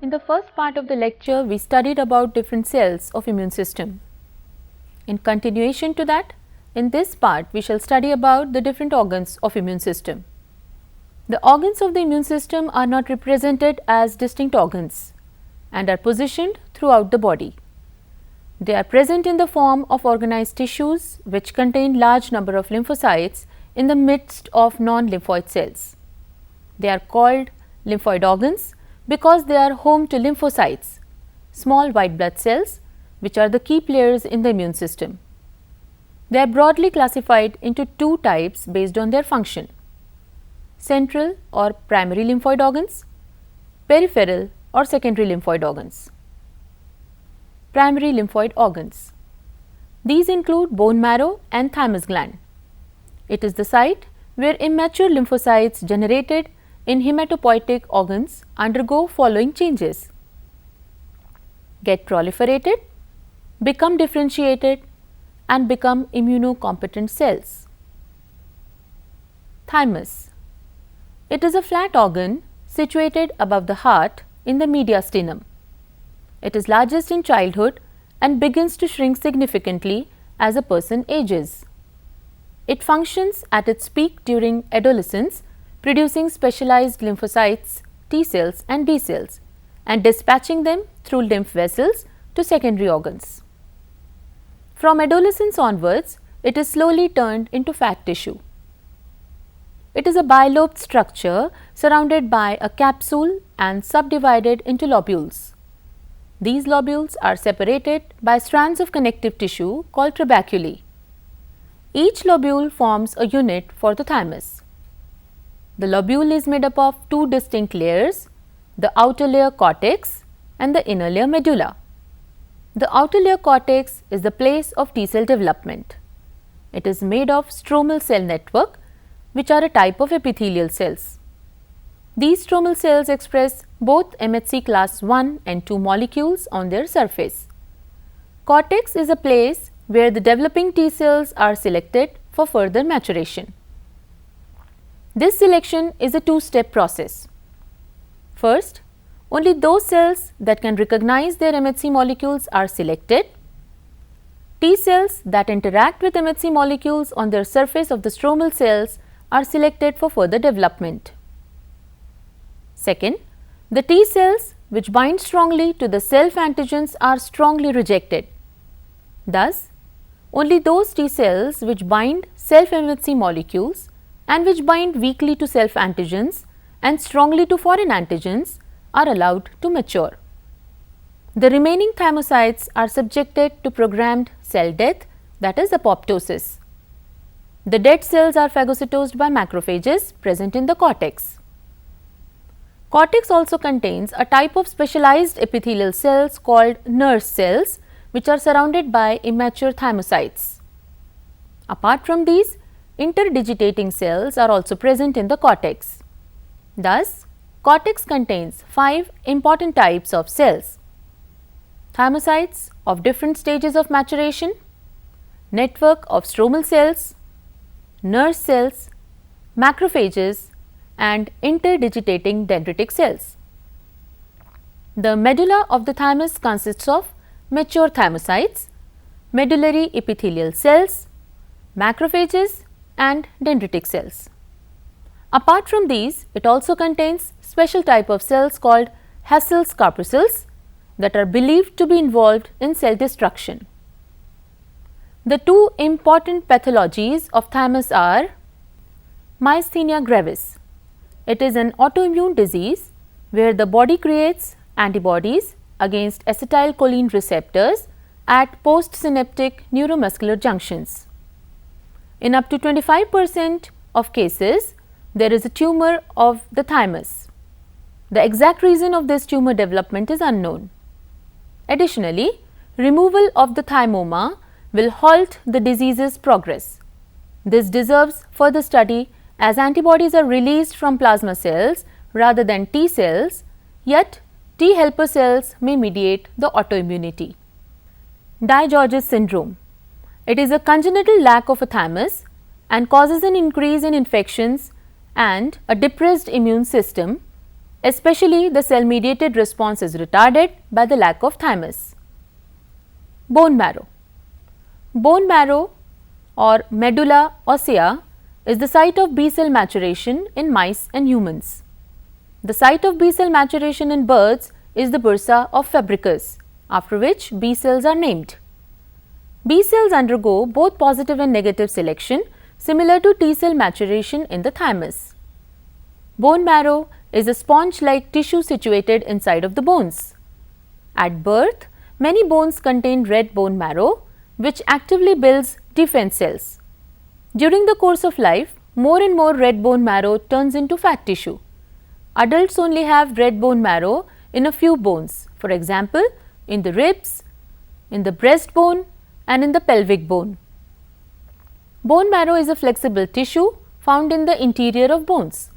In the first part of the lecture, we studied about different cells of immune system. In continuation to that, in this part, we shall study about the different organs of immune system. The organs of the immune system are not represented as distinct organs and are positioned throughout the body. They are present in the form of organized tissues which contain large number of lymphocytes in the midst of non-lymphoid cells. They are called lymphoid organs because they are home to lymphocytes, small white blood cells, which are the key players in the immune system. They are broadly classified into two types based on their function: central or primary lymphoid organs, peripheral or secondary lymphoid organs. Primary lymphoid organs. These include bone marrow and thymus gland. It is the site where immature lymphocytes generated in hematopoietic organs undergo following changes: get proliferated, become differentiated, and become immunocompetent cells. Thymus. It is a flat organ situated above the heart in the mediastinum. It is largest in childhood and begins to shrink significantly as a person ages. It functions at its peak during adolescence, producing specialized lymphocytes, T cells and B cells, and dispatching them through lymph vessels to secondary organs. From adolescence onwards, it is slowly turned into fat tissue. It is a bilobed structure surrounded by a capsule and subdivided into lobules. These lobules are separated by strands of connective tissue called trabeculae. Each lobule forms a unit for the thymus. The lobule is made up of two distinct layers, the outer layer cortex and the inner layer medulla. The outer layer cortex is the place of T cell development. It is made of stromal cell network, which are a type of epithelial cells. These stromal cells express both MHC class I and II molecules on their surface. Cortex is a place where the developing T cells are selected for further maturation. This selection is a two-step process. First, only those cells that can recognize their MHC molecules are selected. T cells that interact with MHC molecules on their surface of the stromal cells are selected for further development. Second, the T cells which bind strongly to the self antigens are strongly rejected. Thus, only those T cells which bind self MHC molecules and which bind weakly to self antigens and strongly to foreign antigens are allowed to mature. The remaining thymocytes are subjected to programmed cell death, that is apoptosis. The dead cells are phagocytosed by macrophages present in the cortex. Cortex also contains a type of specialized epithelial cells called nurse cells, which are surrounded by immature thymocytes. Apart from these, interdigitating cells are also present in the cortex. Thus, cortex contains 5 important types of cells: thymocytes of different stages of maturation, network of stromal cells, nurse cells, macrophages, and interdigitating dendritic cells. The medulla of the thymus consists of mature thymocytes, medullary epithelial cells, macrophages, and dendritic cells. Apart from these, it also contains special type of cells called Hassel's corpuscles that are believed to be involved in cell destruction. The two important pathologies of thymus are myasthenia gravis. It is an autoimmune disease where the body creates antibodies against acetylcholine receptors at postsynaptic neuromuscular junctions. In up to 25% of cases, there is a tumor of the thymus. The exact reason of this tumor development is unknown. Additionally, removal of the thymoma will halt the disease's progress. This deserves further study as antibodies are released from plasma cells rather than T cells, yet T helper cells may mediate the autoimmunity. Di-Georges syndrome. It is a congenital lack of a thymus and causes an increase in infections and a depressed immune system, Especially the cell-mediated response is retarded by the lack of thymus. Bone marrow. Bone marrow or medulla ossea is the site of B cell maturation in mice and humans. The site of B cell maturation in birds is the bursa of Fabricus, after which B cells are named. B cells undergo both positive and negative selection, similar to T cell maturation in the thymus. Bone marrow is a sponge-like tissue situated inside of the bones. At birth, many bones contain red bone marrow, which actively builds defense cells. During the course of life, more and more red bone marrow turns into fat tissue. Adults only have red bone marrow in a few bones, for example, in the ribs, in the breastbone, and in the pelvic bone. Bone marrow is a flexible tissue found in the interior of bones.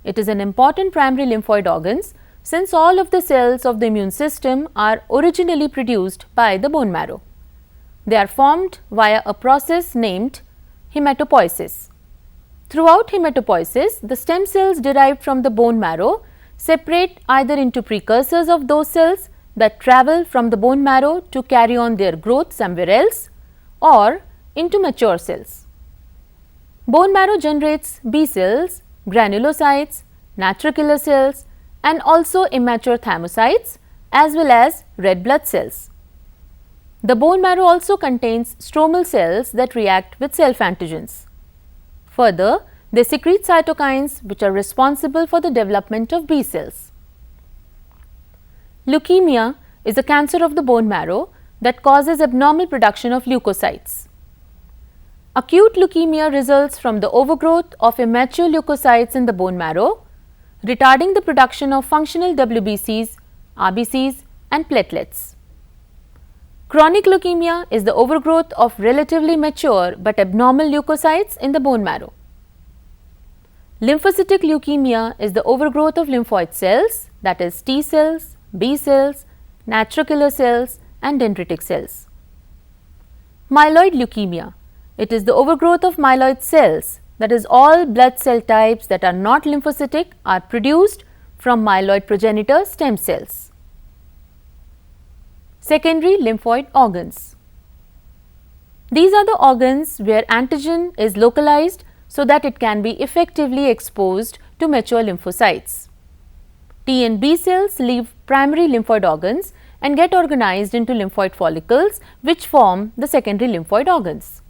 It is an important primary lymphoid organ since all of the cells of the immune system are originally produced by the bone marrow. They are formed via a process named hematopoiesis. Throughout hematopoiesis, the stem cells derived from the bone marrow separate either into precursors of those cells that travel from the bone marrow to carry on their growth somewhere else or into mature cells. Bone marrow generates B cells, granulocytes, natural killer cells, and also immature thymocytes as well as red blood cells. The bone marrow also contains stromal cells that react with self-antigens. Further, they secrete cytokines which are responsible for the development of B cells. Leukemia is a cancer of the bone marrow that causes abnormal production of leukocytes. Acute leukemia results from the overgrowth of immature leukocytes in the bone marrow, retarding the production of functional WBCs, RBCs, and platelets. Chronic leukemia is the overgrowth of relatively mature but abnormal leukocytes in the bone marrow. Lymphocytic leukemia is the overgrowth of lymphoid cells, that is T cells, B cells, natural killer cells, and dendritic cells. Myeloid leukemia. It is the overgrowth of myeloid cells, that is all blood cell types that are not lymphocytic are produced from myeloid progenitor stem cells. Secondary lymphoid organs. These are the organs where antigen is localized so that it can be effectively exposed to mature lymphocytes. T and B cells leave primary lymphoid organs and get organized into lymphoid follicles which form the secondary lymphoid organs.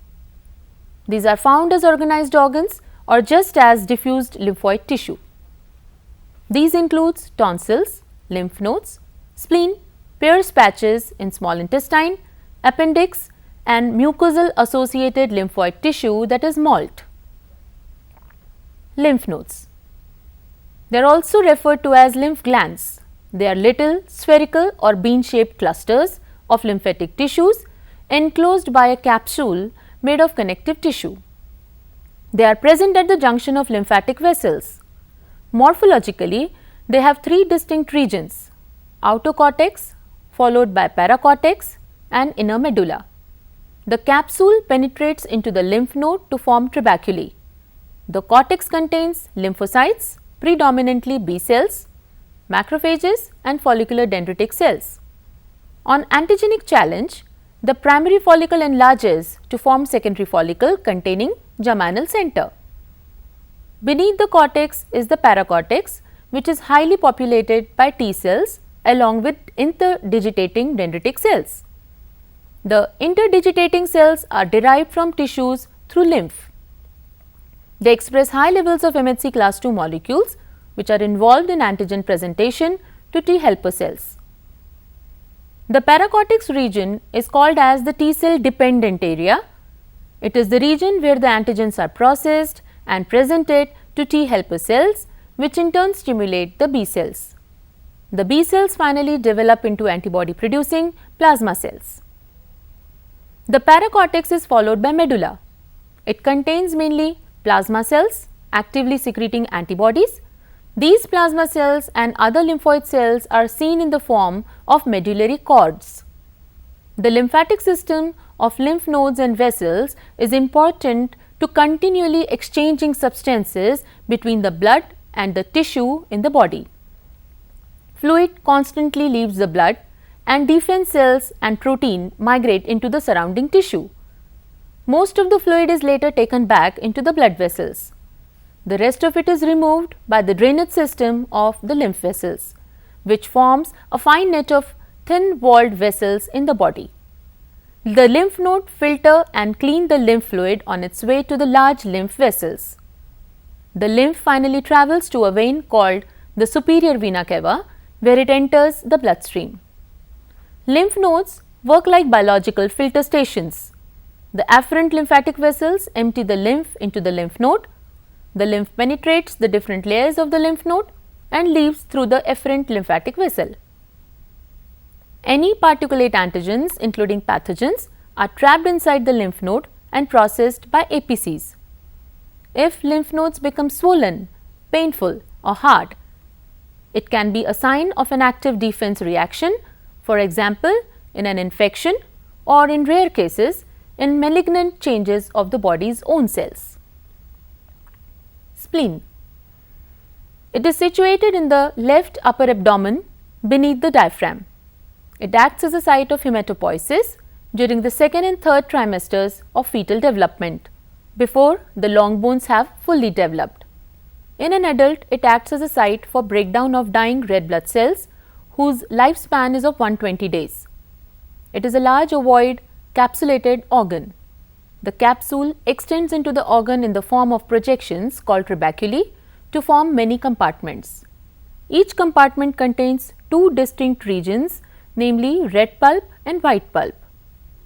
These are found as organized organs or just as diffused lymphoid tissue. These include tonsils, lymph nodes, spleen, Peyer's patches in small intestine, appendix, and mucosal associated lymphoid tissue, that is MALT. Lymph nodes. They are also referred to as lymph glands. They are little spherical or bean-shaped clusters of lymphatic tissues enclosed by a capsule made of connective tissue. They are present at the junction of lymphatic vessels. Morphologically, they have three distinct regions: outer cortex, followed by paracortex, and inner medulla. The capsule penetrates into the lymph node to form trabeculae. The cortex contains lymphocytes, predominantly B cells, macrophages, and follicular dendritic cells. On antigenic challenge, the primary follicle enlarges to form secondary follicle containing germinal center. Beneath the cortex is the paracortex, which is highly populated by T cells along with interdigitating dendritic cells. The interdigitating cells are derived from tissues through lymph. They express high levels of MHC class II molecules which are involved in antigen presentation to T helper cells. The paracortex region is called as the T cell dependent area. It is the region where the antigens are processed and presented to T helper cells, which in turn stimulate the B cells. The B cells finally develop into antibody producing plasma cells. The paracortex is followed by medulla. It contains mainly plasma cells actively secreting antibodies. These plasma cells and other lymphoid cells are seen in the form of medullary cords. The lymphatic system of lymph nodes and vessels is important to continually exchanging substances between the blood and the tissue in the body. fluid constantly leaves the blood and defense cells and protein migrate into the surrounding tissue. Most of the fluid is later taken back into the blood vessels. The rest of it is removed by the drainage system of the lymph vessels, which forms a fine net of thin-walled vessels in the body. The lymph node filter and clean the lymph fluid on its way to the large lymph vessels. The lymph finally travels to a vein called the superior vena cava, where it enters the bloodstream. Lymph nodes work like biological filter stations. The afferent lymphatic vessels empty the lymph into the lymph node. The lymph penetrates the different layers of the lymph node and leaves through the efferent lymphatic vessel. Any particulate antigens, including pathogens, are trapped inside the lymph node and processed by APCs. If lymph nodes become swollen, painful or hard, it can be a sign of an active defense reaction, for example, in an infection or in rare cases, in malignant changes of the body's own cells. Spleen. It is situated in the left upper abdomen beneath the diaphragm. It acts as a site of hematopoiesis during the second and third trimesters of fetal development, before the long bones have fully developed. In an adult, it acts as a site for breakdown of dying red blood cells whose lifespan is of 120 days. It is a large ovoid capsulated organ. The capsule extends into the organ in the form of projections called trabeculae to form many compartments. Each compartment contains two distinct regions, namely red pulp and white pulp.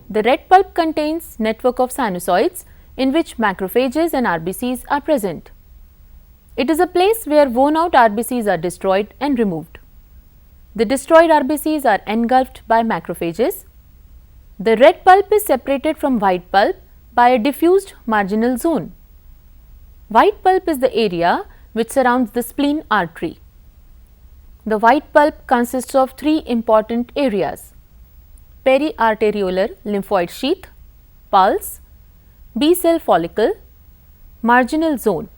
The red pulp contains network of sinusoids in which macrophages and RBCs are present. It is a place where worn out RBCs are destroyed and removed. The destroyed RBCs are engulfed by macrophages. The red pulp is separated from white pulp by a diffused marginal zone. White pulp is the area which surrounds the spleen artery. The white pulp consists of three important areas: periarteriolar lymphoid sheath, pulse, B cell follicle, marginal zone.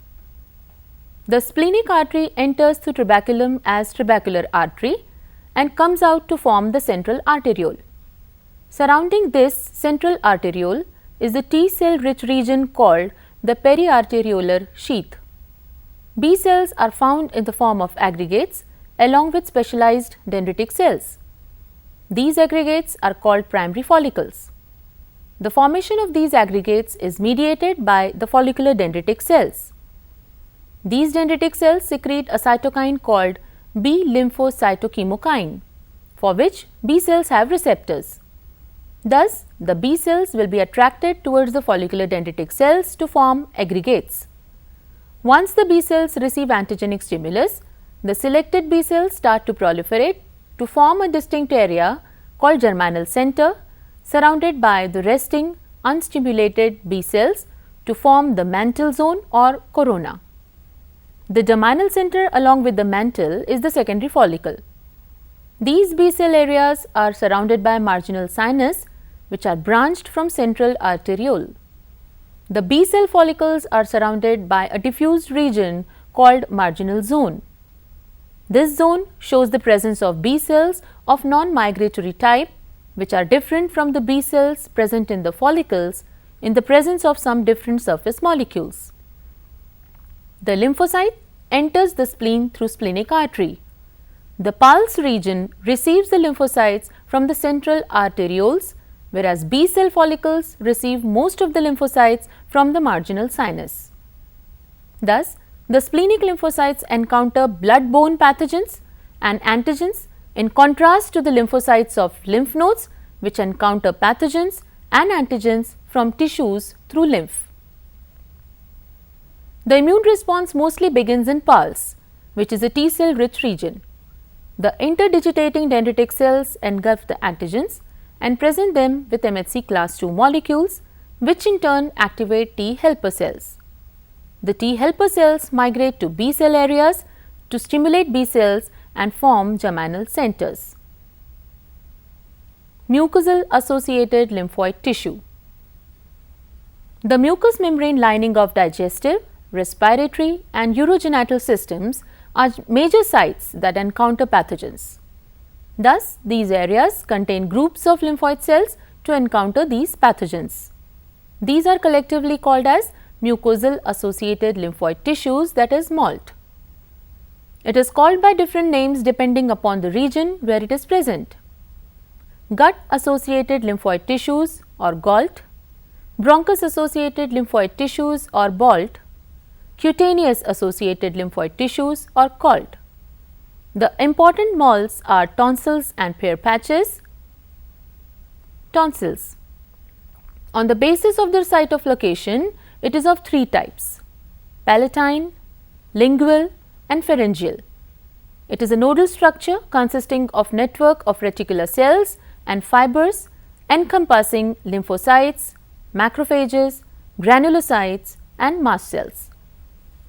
The splenic artery enters the trabeculum as trabecular artery and comes out to form the central arteriole. Surrounding this central arteriole is the T cell rich region called the periarteriolar sheath. B cells are found in the form of aggregates along with specialized dendritic cells. These aggregates are called primary follicles. The formation of these aggregates is mediated by the follicular dendritic cells. These dendritic cells secrete a cytokine called B lymphocytochemokine, for which B cells have receptors. Thus, the B cells will be attracted towards the follicular dendritic cells to form aggregates. Once the B cells receive antigenic stimulus, the selected B cells start to proliferate to form a distinct area called germinal center, surrounded by the resting unstimulated B cells to form the mantle zone or corona. The germinal center along with the mantle is the secondary follicle. These B cell areas are surrounded by marginal sinus, which are branched from central arteriole. The B cell follicles are surrounded by a diffused region called marginal zone. This zone shows the presence of B cells of non-migratory type, which are different from the B cells present in the follicles in the presence of some different surface molecules. The lymphocyte enters the spleen through splenic artery. The pulse region receives the lymphocytes from the central arterioles, whereas B cell follicles receive most of the lymphocytes from the marginal sinus. Thus, the splenic lymphocytes encounter blood-borne pathogens and antigens in contrast to the lymphocytes of lymph nodes, which encounter pathogens and antigens from tissues through lymph. The immune response mostly begins in pulse, which is a T cell rich region. The interdigitating dendritic cells engulf the antigens and present them with MHC class II molecules, which in turn activate T helper cells. The T helper cells migrate to B cell areas to stimulate B cells and form germinal centers. Mucosal associated lymphoid tissue. The mucous membrane lining of digestive, respiratory and urogenital systems are major sites that encounter pathogens. Thus, these areas contain groups of lymphoid cells to encounter these pathogens. These are collectively called as mucosal associated lymphoid tissues, that is MALT. It is called by different names depending upon the region where it is present. Gut associated lymphoid tissues or GALT, bronchus associated lymphoid tissues or BALT, cutaneous associated lymphoid tissues or CALT. The important moles are tonsils and Peyer's patches. Tonsils. On the basis of their site of location, it is of three types: palatine, lingual and pharyngeal. It is a nodal structure consisting of network of reticular cells and fibers encompassing lymphocytes, macrophages, granulocytes and mast cells.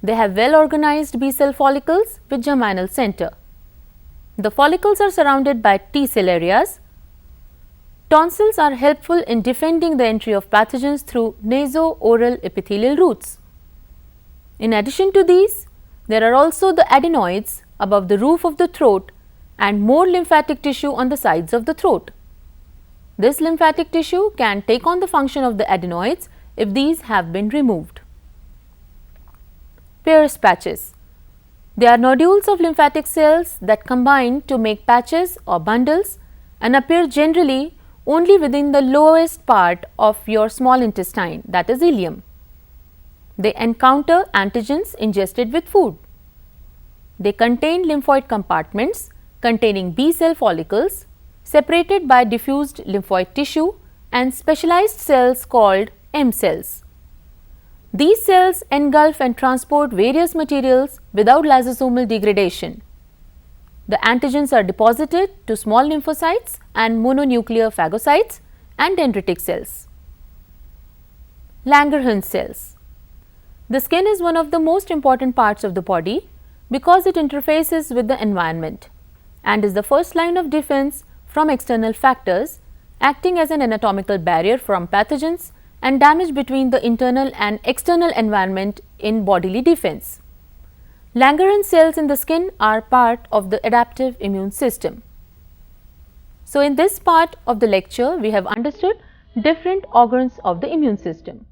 They have well organized B cell follicles with germinal center. The follicles are surrounded by T cell areas. Tonsils are helpful in defending the entry of pathogens through naso-oral epithelial roots. In addition to these, there are also the adenoids above the roof of the throat and more lymphatic tissue on the sides of the throat. This lymphatic tissue can take on the function of the adenoids if these have been removed. Peyer's patches. They are nodules of lymphatic cells that combine to make patches or bundles and appear generally only within the lowest part of your small intestine, that is ileum. They encounter antigens ingested with food. They contain lymphoid compartments containing B cell follicles separated by diffused lymphoid tissue and specialized cells called M cells. These cells engulf and transport various materials without lysosomal degradation. The antigens are deposited to small lymphocytes and mononuclear phagocytes and dendritic cells. Langerhans cells. The skin is one of the most important parts of the body because it interfaces with the environment and is the first line of defense from external factors, acting as an anatomical barrier from pathogens and damage between the internal and external environment in bodily defense. Langerhans cells in the skin are part of the adaptive immune system. So, in this part of the lecture, we have understood different organs of the immune system.